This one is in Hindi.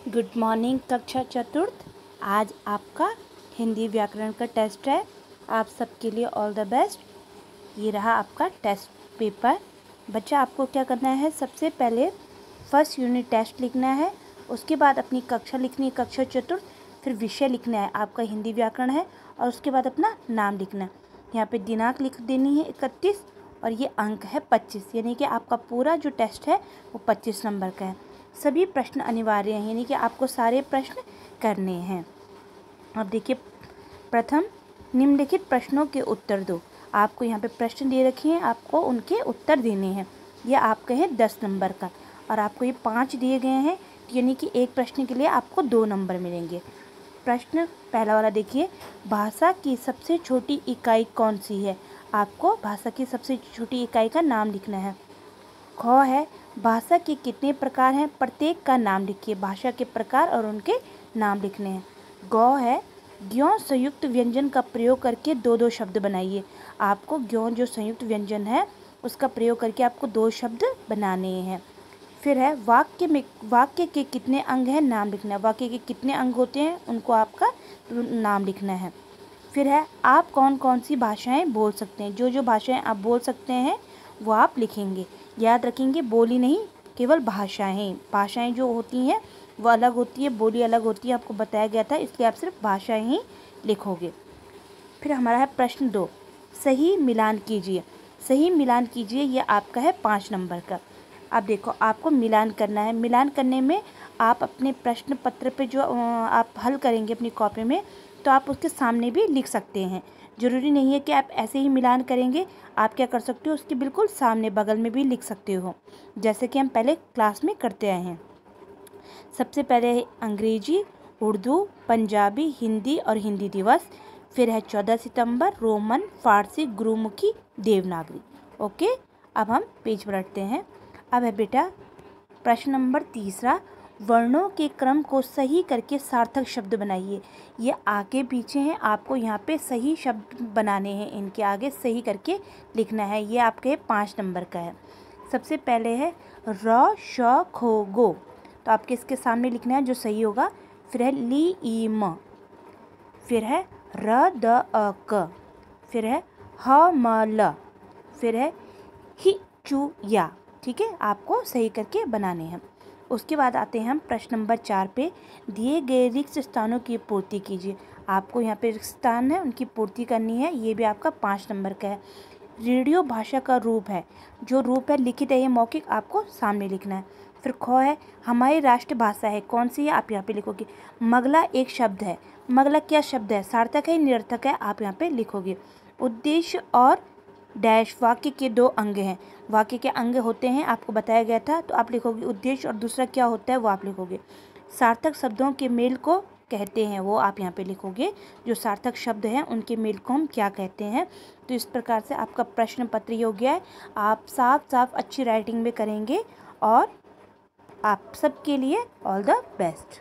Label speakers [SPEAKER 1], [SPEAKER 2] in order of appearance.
[SPEAKER 1] गुड मॉर्निंग कक्षा चतुर्थ। आज आपका हिंदी व्याकरण का टेस्ट है। आप सबके लिए ऑल द बेस्ट। ये रहा आपका टेस्ट पेपर। बच्चा आपको क्या करना है, सबसे पहले फर्स्ट यूनिट टेस्ट लिखना है, उसके बाद अपनी कक्षा लिखनी है कक्षा चतुर्थ, फिर विषय लिखना है आपका हिंदी व्याकरण है, और उसके बाद अपना नाम लिखना है। यहाँ पे दिनांक लिख देनी है 31 और ये अंक है 25, यानी कि आपका पूरा जो टेस्ट है वो 25 नंबर का है। सभी प्रश्न अनिवार्य हैं, यानी कि आपको सारे प्रश्न करने हैं। अब देखिए, प्रथम निम्नलिखित प्रश्नों के उत्तर दो। आपको यहाँ पे प्रश्न दे रखे हैं, आपको उनके उत्तर देने हैं। ये आपके हैं 10 नंबर का, और आपको ये 5 दिए गए हैं, यानी कि एक प्रश्न के लिए आपको 2 नंबर मिलेंगे। प्रश्न पहला वाला देखिए, भाषा की सबसे छोटी इकाई कौन सी है? आपको भाषा की सबसे छोटी इकाई का नाम लिखना है। ख है, भाषा के कितने प्रकार हैं? प्रत्येक का नाम लिखिए। भाषा के प्रकार और उनके नाम लिखने हैं। ग है, ज्ञों संयुक्त व्यंजन का प्रयोग करके दो दो शब्द बनाइए। आपको ज्ञों जो संयुक्त व्यंजन है उसका प्रयोग करके आपको 2 शब्द बनाने हैं। फिर है, वाक्य के कितने अंग हैं? नाम लिखना है। वाक्य के कितने अंग होते हैं उनको आपका नाम लिखना है। फिर है, आप कौन कौन सी भाषाएं बोल सकते हैं? जो जो भाषाएं आप बोल सकते हैं वो आप लिखेंगे। याद रखेंगे, बोली नहीं, केवल भाषाएं। भाषाएं जो होती हैं वो अलग होती है, बोली अलग होती है, आपको बताया गया था, इसलिए आप सिर्फ भाषाएं ही लिखोगे। फिर हमारा है प्रश्न 2, सही मिलान कीजिए। सही मिलान कीजिए, ये आपका है 5 नंबर का। अब देखो, आपको मिलान करना है। मिलान करने में आप अपने प्रश्न पत्र पे जो आप हल करेंगे अपनी कॉपी में, तो आप उसके सामने भी लिख सकते हैं। ज़रूरी नहीं है कि आप ऐसे ही मिलान करेंगे, आप क्या कर सकते हो, उसके बिल्कुल सामने बगल में भी लिख सकते हो, जैसे कि हम पहले क्लास में करते आए हैं। सबसे पहले है अंग्रेजी, उर्दू, पंजाबी, हिंदी और हिंदी दिवस। फिर है 14 सितंबर, रोमन, फारसी, गुरुमुखी, देवनागरी। ओके, अब हम पेज पलटते हैं। अब है बेटा प्रश्न नंबर 3, वर्णों के क्रम को सही करके सार्थक शब्द बनाइए। ये आगे पीछे हैं, आपको यहाँ पे सही शब्द बनाने हैं, इनके आगे सही करके लिखना है। ये आपके 5 नंबर का है। सबसे पहले है र श खो गो, तो आपके इसके सामने लिखना है जो सही होगा। फिर है ली ई म, फिर है र द अ क, फिर है ह म ल, फिर है हि चू या। ठीक है, आपको सही करके बनाने हैं। उसके बाद आते हैं हम प्रश्न नंबर 4 पे, दिए गए रिक्त स्थानों की पूर्ति कीजिए। आपको यहाँ पे रिक्त स्थान है उनकी पूर्ति करनी है। ये भी आपका 5 नंबर का है। रेडियो भाषा का रूप है, जो रूप है लिखित है ये मौखिक, आपको सामने लिखना है। फिर ख है, हमारी राष्ट्र भाषा है, कौन सी है? आप यहाँ पे लिखोगे। मगला एक शब्द है, मगला क्या शब्द है? सार्थक है, निरर्थक है? आप यहाँ पे लिखोगे। उद्देश्य और डैश वाक्य के 2 अंग हैं। वाक्य के अंग होते हैं, आपको बताया गया था, तो आप लिखोगे उद्देश्य, और दूसरा क्या होता है वो आप लिखोगे। सार्थक शब्दों के मेल को कहते हैं, वो आप यहाँ पे लिखोगे। जो सार्थक शब्द हैं उनके मेल को हम क्या कहते हैं। तो इस प्रकार से आपका प्रश्न पत्र ये हो गया है। आप साफ साफ अच्छी राइटिंग में करेंगे, और आप सबके लिए ऑल द बेस्ट।